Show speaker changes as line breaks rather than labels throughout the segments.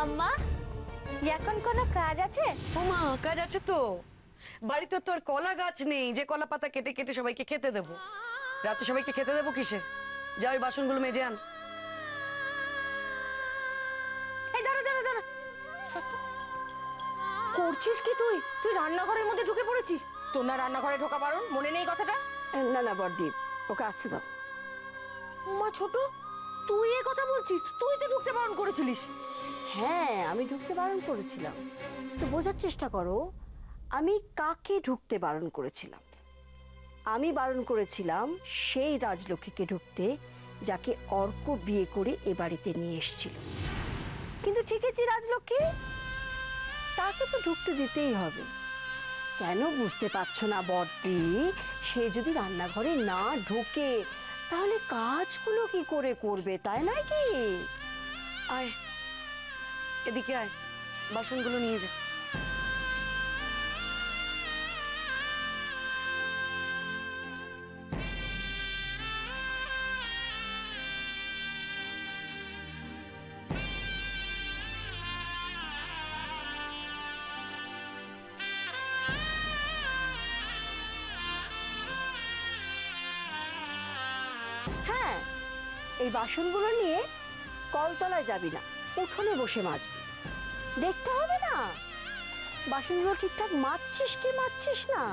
আম্মা, এখন কোনো কাজ আছে?
ওমা, কাজ আছে তো। বাড়িতে তো আর কলা গাছ নেই যে কলা পাতা কেটে কেটে সবাইকে খেতে দেবো। রাতে সবাইকে খেতে দেবো কিসে? যা ওই বাসনগুলো মেজে আন।
এই দাঁড়া দাঁড়া দাঁড়া, করছিস কি তুই? তুই রান্নাঘরের মধ্যে ঢুকে পড়েছিস। তোর না রান্নাঘরে ঢোকা বারণ, মনে নেই কথাটা?
না না বড়দি, ওকে আসতে দাও।
মা ছোট, তুই এ কথা বলছিস? তুই তো ঢুকতে বারণ করেছিলিস।
হ্যাঁ, আমি ঢুকতে বারণ করেছিলাম, তো বোঝার চেষ্টা করো আমি কাকে ঢুকতে বারণ করেছিলাম। আমি বারণ করেছিলাম সেই রাজলক্ষ্মীকে ঢুকতে যাকে অর্ক বিয়ে করে এ বাড়িতে নিয়ে এসেছিল। কিন্তু ঠিকই রাজলক্ষ্মী, তাকে তো ঢুকতে দিতেই হবে। কেন বুঝতে পারছো না বড়দি? সে যদি রান্নাঘরে না ঢোকে তাহলে কাজগুলো কি করে করবে, তাই নয় কি?
আয় এদিকে আয়, বাসনগুলো নিয়ে যা।
হ্যাঁ, এই বাসনগুলো নিয়ে কলতলায় যাবি না, উঠোনে বসে মাজবি। দেখতে হবে না বাসনগুলো ঠিকঠাক মাজছিস কি মাজছিস না।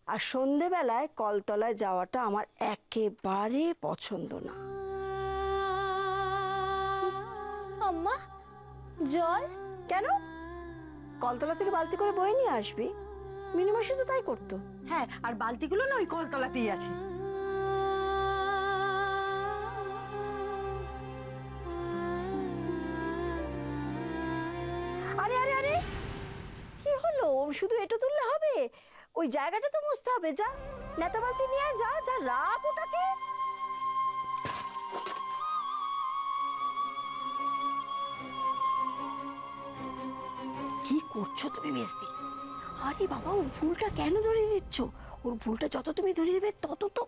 আর সন্ধেবেলায় কলতলায় যাওয়াটা আমার একেবারে পছন্দ না।
আম্মা, জল?
কেন? কলতলা থেকে বালতি করে বয়ে নিয়ে আসবি। মিনুমাসি তো তাই করতো।
হ্যাঁ, আর বালতিগুলো না ওই কলতলাতেই আছে।
আরে আরে আরে, কি হলো? শুধু এটা তুললে হবে? ওই জায়গাটা তো মুছতে হবে। যা, নেতা বালতি নিয়ে যা, যা রাখ ওটাকে। কি করছো তুমি মেজদি? আরে বাবা, ওর ভুলটা কেন ধরিয়ে দিচ্ছ? ওর ভুলটা যত তুমি ধরিয়ে দেবে তত তো।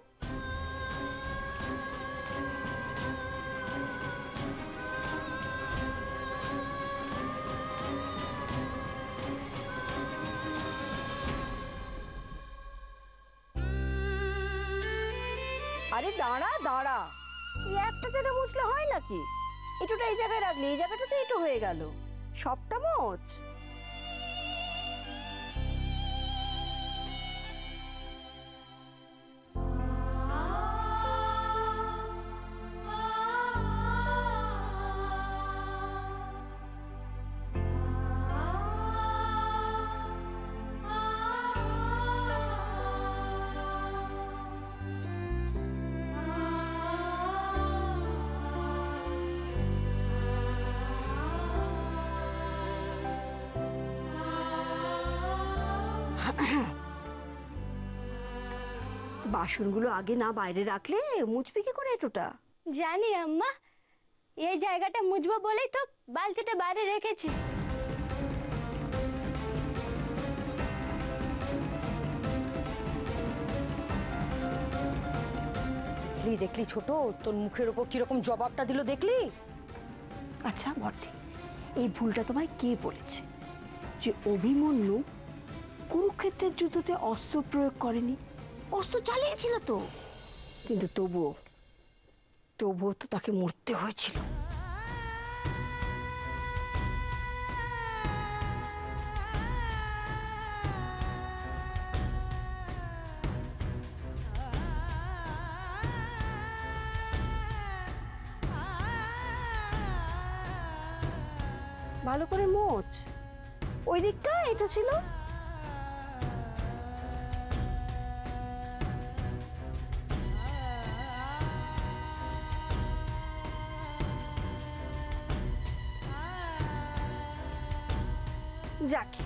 আরে দাঁড়া দাঁড়া, এই একটা জায়গা মুছলে হয় নাকি? এটুটা এই জায়গায় রাখলে এই জায়গাটা তো এটু হয়ে গেল। সবটা মোছ। বাসনগুলো আগে না বাইরে রাখলে মুছবি কি করে এটুটা?
জানি আম্মা, এই জায়গাটা মুছবো বলেই তো বালতিটা বাইরে রেখেছি।
দেখলি দেখলি ছোট, তোর মুখের উপর কিরকম জবাবটা দিল দেখলি?
আচ্ছা বটে, এই ভুলটা তোমায় কে বলেছে যে অভিমন্যু কুরুক্ষেত্রের যুদ্ধতে অস্ত্র প্রয়োগ করেনি? অস্ত্র চালিয়েছিল তো, কিন্তু তবুও তো তাকে মরতে হয়েছিল। ভালো করে মোচ। ওই দিকটা এটা ছিল। যাকে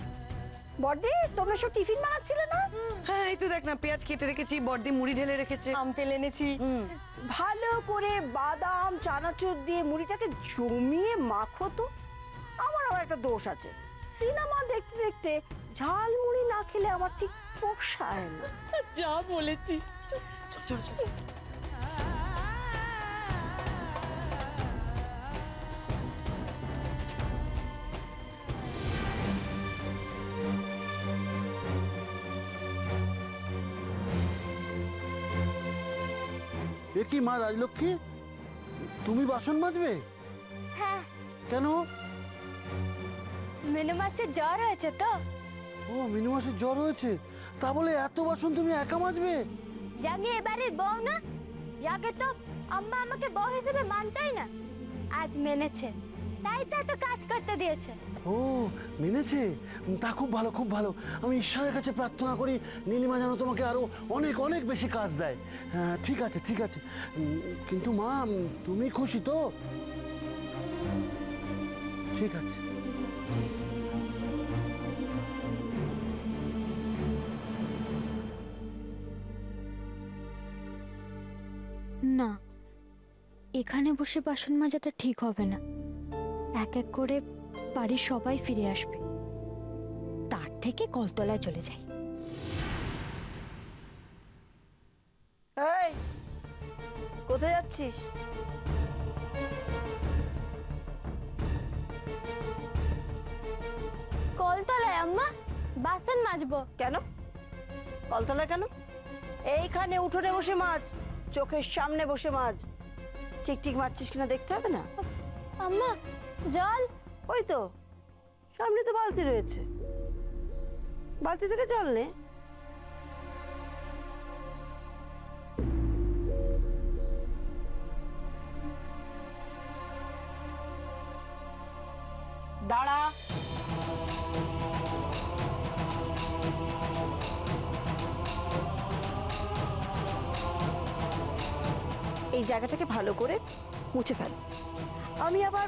বড়দি, তোমরা সব টিফিন বানাচ্ছিলে না?
হ্যাঁ, এই তো দেখ না, পেঁয়াজ কেটে রেখেছি, বড়দি মুড়ি ঢেলে রেখেছে,
আম তেল এনেছি।
ভালো করে বাদাম চানাচুর দিয়ে মুড়িটাকে জমিয়ে মাখো তো। আমার আবার একটা দোষ আছে, সিনেমা দেখতে দেখতে ঝাল মুড়ি না খেলে আমার ঠিক পোষায় না।
যা বলেছি।
চল চল চল।
এ কি মা রাজলক্ষ্মী, তুমি বাসন মাজবে?
হ্যাঁ,
কেন?
মিনু মাসির জ্বর হয়েছে তো।
ও, মিনু মাসির জ্বর হয়েছে, তা বলে এত বাসন তুমি একা মাজবে?
আমি এবারের বউ না, আগে তো আম্মা আমাকে বউ হিসেবে মানতেই না, আজ মেনেছে, তাই তো এত কাজ করতে দিয়েছে।
ও, মেনেছে? তা খুব ভালো, খুব ভালো। আমি ঈশ্বরের কাছে প্রার্থনা করি নীলিমা যেন তোমাকে আরো অনেক অনেক বেশি কাজ দেয়। হ্যাঁ, ঠিক আছে, ঠিক আছে। কিন্তু মা, তুমি খুশি তো? ঠিক আছে।
না, এখানে বসে বাসন মাজাটা ঠিক হবে না। এক এক করে বাড়ির সবাই ফিরে আসবে, তার থেকে কলতলায় চলে যাই।
এই, কোথায় যাচ্ছিস?
কলতলায় আম্মা, বাসন মাজবো।
কেন কলতলা কেন? এইখানে উঠোনে বসে মাছ, চোখের সামনে বসে মাছ। ঠিক ঠিক মারছিস কিনা দেখতে হবে না?
আম্মা, জল।
ওই তো সামনে তো বালতি রয়েছে, বালতি থেকে জল নে। দাঁড়া। এই জায়গাটাকে ভালো করে মুছে ফেল। আমি আবার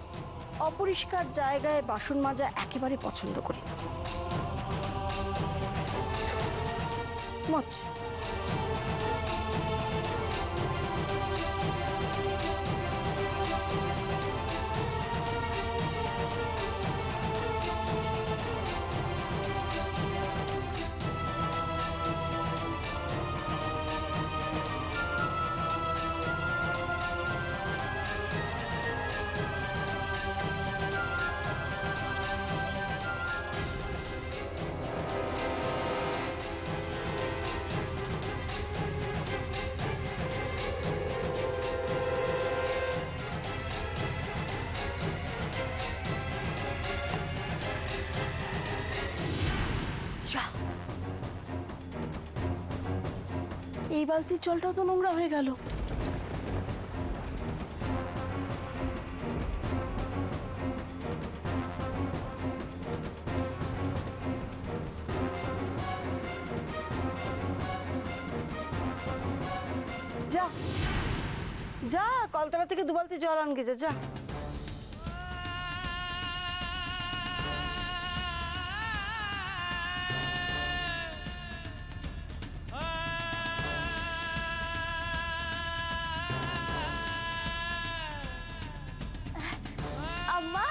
অপরিষ্কার জায়গায় বাসন মাজা একেবারে পছন্দ করি না। মোছ। এই বালতির জলটাও তো নোংরা হয়ে গেল। যা যা, কলতলা থেকে 2 বালতি জল আনগে যা, যা।
আম্মা,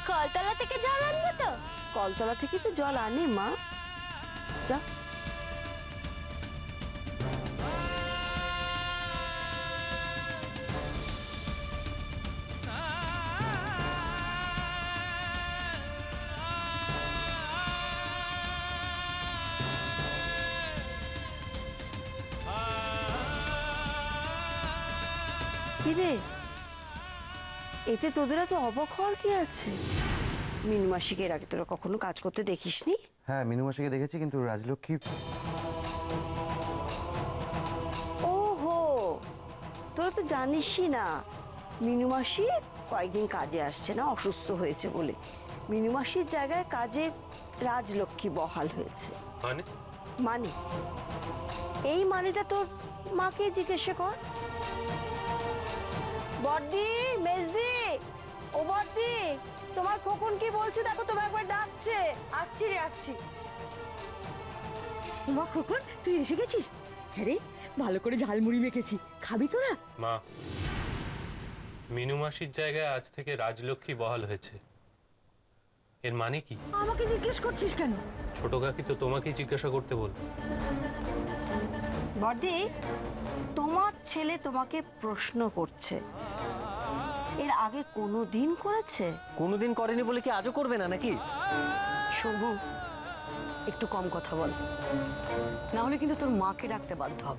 কলতলা থেকে জল আনবো তো?
কলতলা থেকে তো জল আনে মা, যা। কিরে, এতে তোদের এত অবাক হওয়ার কি আছে? মিনু মাসিকে এর আগে তোরা কখনো কাজ করতে দেখিসনি?
হ্যাঁ, মিনু মাসিকে দেখেছি, কিন্তু রাজলক্ষ্মী।
ওহো, তোরা তো জানিসই না মিনু মাসি কয়েকদিন কাজে আসছে না, অসুস্থ হয়েছে বলে। মিনু মাসির জায়গায় কাজে রাজলক্ষ্মী বহাল হয়েছে। মানে এই মানেটা তোর মাকে জিজ্ঞাসা কর। বড়দি, মেজদি, ও বড়দি, তোমার খোকন কি বলছে দেখো, তোমার একবার ডাকছে।
আসছি রে, আসছি। মা, খোকন তুই এসে গেছিস? হ্যাঁ রে, ভালো করে ঝালমুড়ি মেখেছি, খাবি তোরা?
মা, মিনু মাসির জায়গায় আজ থেকে রাজলক্ষ্মী বহাল হয়েছে, এর মানে কি?
আমাকে জিজ্ঞেস করছিস কেন?
ছোট কাকি তো তোমাকেই জিজ্ঞাসা করতে বল।
বড়দি, তোমার ছেলে তোমাকে প্রশ্ন করছে, এর আগে কোনোদিন করেছে?
কোনোদিন করেনি বলে কি আজও করবে না নাকি?
শোনো,
একটু কম কথা বল, না হলে কিন্তু তোর মাকে ডাকতে বাধ্য হব।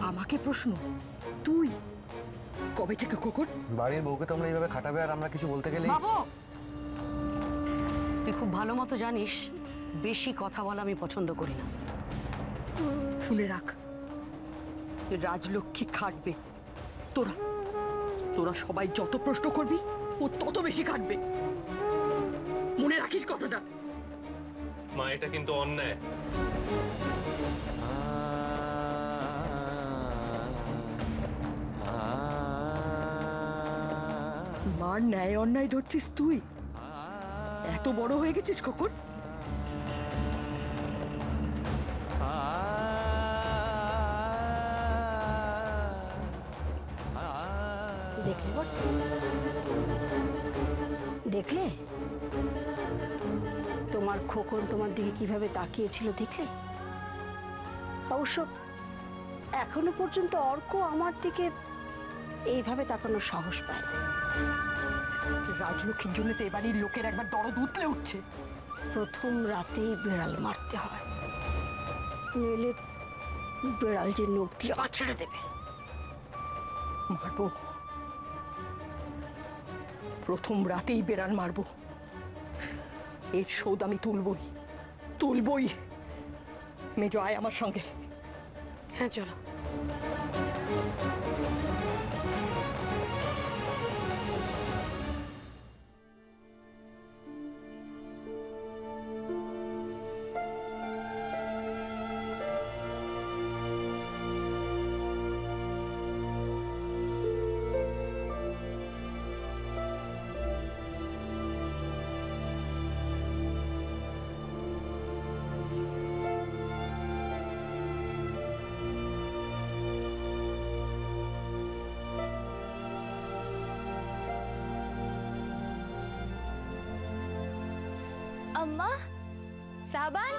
আমাকে প্রশ্ন? তুই কবে থেকে খোকন?
বাড়ির বউকে তোমরা এইভাবে খাটাবে আর আমরা কিছু বলতে গেলেই
বাবু, তুই খুব ভালো মতো জানিস বেশি কথা বলা আমি পছন্দ করি না।
শুনে রাখ, রাজলক্ষ্মী খাটবে। তোরা তোরা সবাই যত প্রশ্ন করবি ও তত বেশি খাটবে, মনে রাখিস কথাটা।
মা, এটা কিন্তু অন্যায়।
মার ন্যায় অন্যায় ধরছিস তুই? এত বড় হয়ে গেছিস খোকন?
দেখলে বটে? দেখলে তোমার খোকন তোমার দিকে কিভাবে তাকিয়েছিল, দেখলে? অবশ্য এখনো পর্যন্ত অর্ক আমার দিকে এইভাবে তাকানোর সাহস পায় না।
রাজলক্ষ্মীর জন্য তো এ বাড়ির লোকের একবার দরদ উতলে উঠছে।
প্রথম রাতেই বিড়াল মারতে হয়, নইলে বিড়াল যে নখ দিয়ে আছড়ে দেবে।
মারবো, প্রথম রাতেই বেড়াল মারবো। এর শোধ আমি তুলবই, তুলবই। মেজো, আয় আমার সঙ্গে।
হ্যাঁ চলো।
अम्मा, साबन।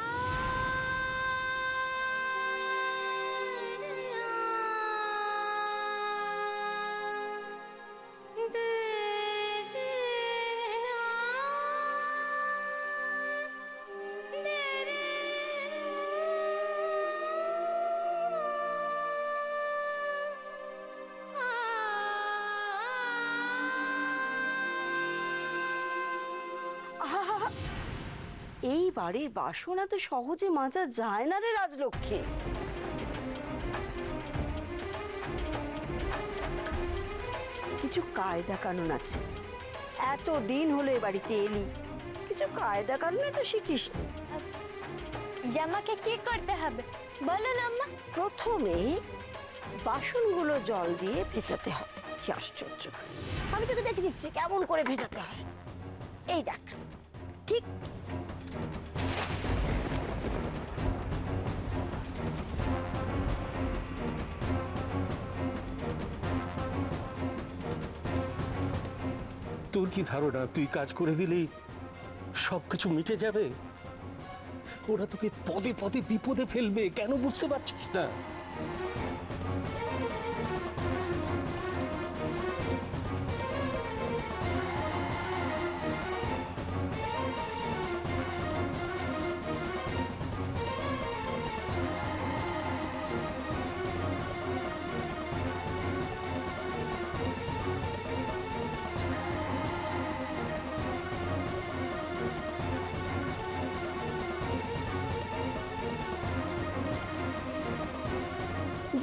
এই বাড়ির বাসন এত সহজে মাজা যায় না রে রাজলক্ষ্মী। কিছু কায়দা কানুন আছে। এত দিন হলো এ বাড়িতে এলি, কিছু কায়দা কানুন তো শিখিস নি।
জামাকে কি করতে হবে বলো না আম্মা?
প্রথমে বাসনগুলো জল দিয়ে ভেজাতে হবে। কি আশ্চর্য! আমি তোকে দেখে দিচ্ছি কেমন করে ভেজাতে হয়। এই দেখ, ঠিক
তোর কি ধারণা তুই কাজ করে দিলেই সবকিছু মিটে যাবে? ওরা তোকে পদে পদে বিপদে ফেলবে, কেন বুঝতে পারছিস না?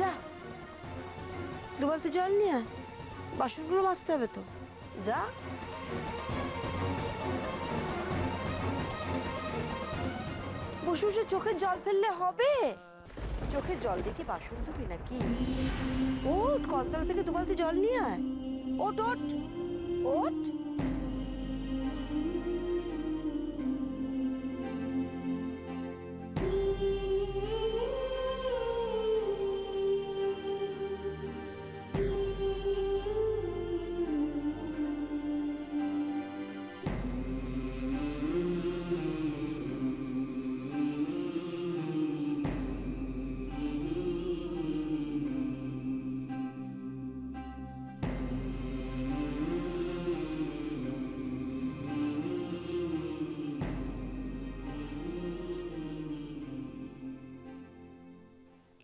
যা, দু বালতি জল নিয়ে আয়, বাসনগুলো মাজতে হবে তো। যা। বসে বসে চোখের জল ফেললে হবে? চোখের জল দেখে বাসন ধুবি নাকি? ওঠ, কলতলা থেকে দু বালতি জল নিয়ে আয়। ওঠ ওঠ ওঠ।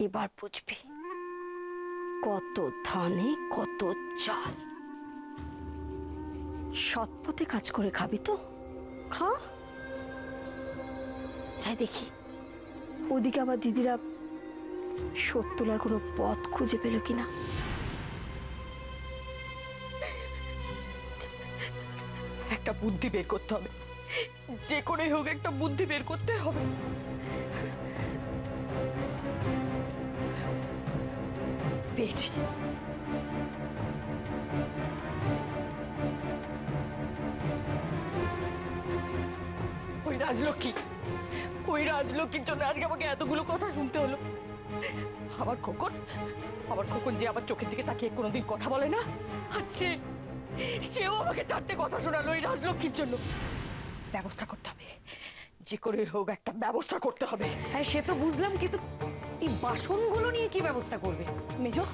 এবার বুঝবি কত ধানে কত চাল। সৎ পথে কাজ করে খাবি তো খা। যাই দেখি ওদিকে আবার দিদিরা শোধ তোলার কোনো পথ খুঁজে পেল কিনা।
একটা বুদ্ধি বের করতে হবে, যে করেই হোক একটা বুদ্ধি বের করতে হবে। পেয়েছি। ওই রাজলক্ষ্মীর জন্য আজকে আমাকে এতগুলো কথা শুনতে হলো। আমার খোকন যে আমার চোখের দিকে তাকিয়ে কোনোদিন কথা বলে না, আর সেও আমাকে 4টে কথা শোনালো ওই রাজলক্ষ্মীর জন্য। ব্যবস্থা করতে হবে, যে করে হোক একটা ব্যবস্থা করতে হবে।
হ্যাঁ সে তো বুঝলাম, কিন্তু এই বাসনগুলো নিয়ে কি ব্যবস্থা করবে?
মেজো,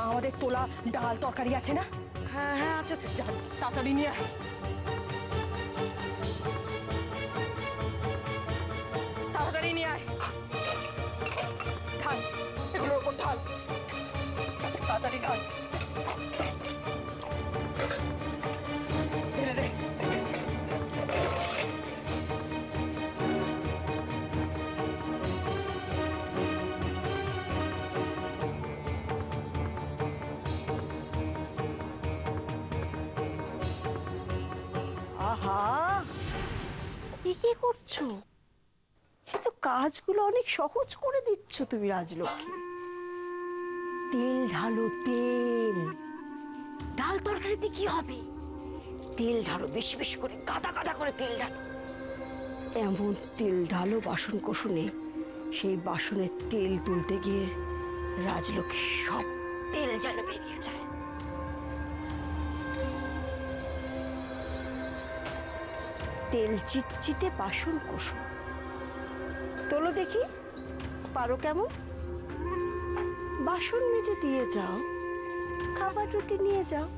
আমাদের তোলা ডাল তরকারি আছে না?
হ্যাঁ হ্যাঁ আচ্ছা
যা, তাড়াতাড়ি নিয়ে আয়। তাড়াতাড়ি নিয়ে আয়। ঢাল, এগুলোর ওপর ঢাল, তাড়াতাড়ি ঢাল। ঢেলে দে।
আহা, কি করছো? এ তো কাজগুলো অনেক সহজ করে দিচ্ছ তুমি রাজলক্ষ্মী। তেল ঢালো, তেল। ডাল তরকারিতে কি হবে? তেল ঢালো, বেশি বেশি করে, গাদা গাদা করে তেল ঢালো। এমন তেল ঢালো বাসন কোসনে, সেই বাসনের তেল তুলতে গিয়ে রাজলক্ষ্মী সব তেল যেন বেরিয়ে যায়। তেল চিটচিটে বাসন কোসো। তোলো দেখি পারো কেমন। বাসন মেজে দিয়ে যাও, খাবার রুটি নিয়ে যাও।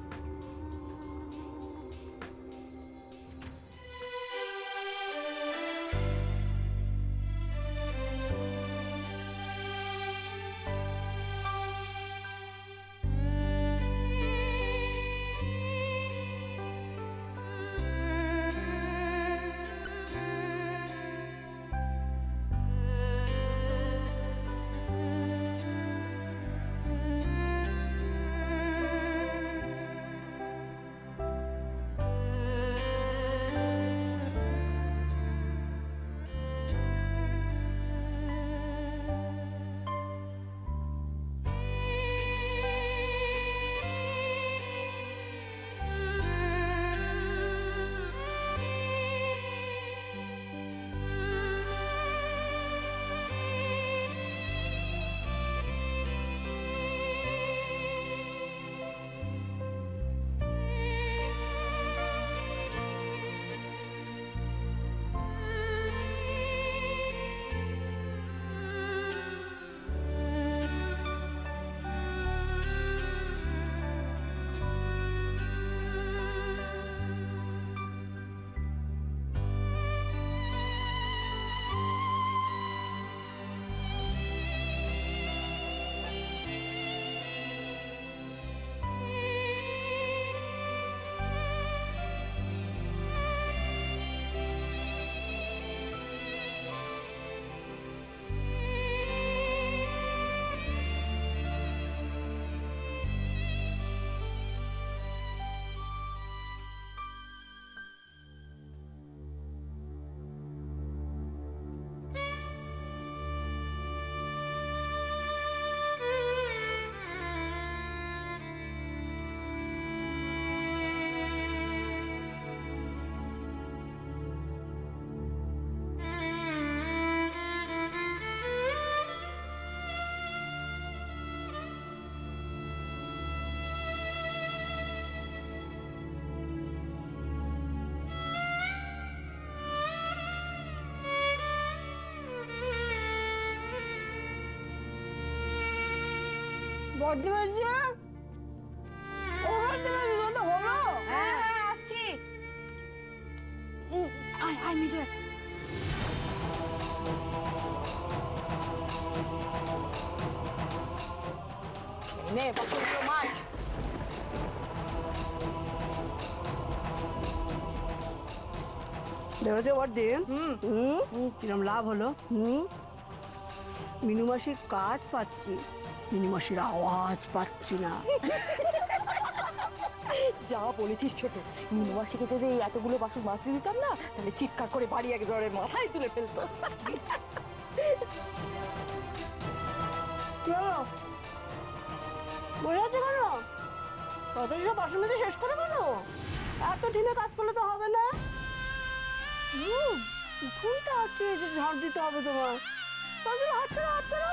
বড্ডি বাজছে, ও বড্ডি বাজছে, তো হলো।
হ্যাঁ হ্যাঁ আসছি।
আয় আয় মিজয়।
বাসনগুলো মাছ।
দেখেছো বড়দি? কিরম লাভ হলো? মিনু মাসির কাজ পাচ্ছি, মিনু মাসির আওয়াজ পাচ্ছি না।
যা বলেছিস ছোট, মিনুমাসিকে যদি এই এতগুলো বাসন মাজতে দিতাম না, তাহলে চিৎকার করে বাড়ি একেবারে মাথায় তুলে ফেলতো।
বসে আছে কেন? কত সব বাসন মেজে শেষ করে কেন? এত ঢিলে কাজ করলে তো হবে না। উঠোনটা আটকে ঝাড় দিতে হবে তোমার। তাহলে হাত ছাড়া, হাত ছাড়া।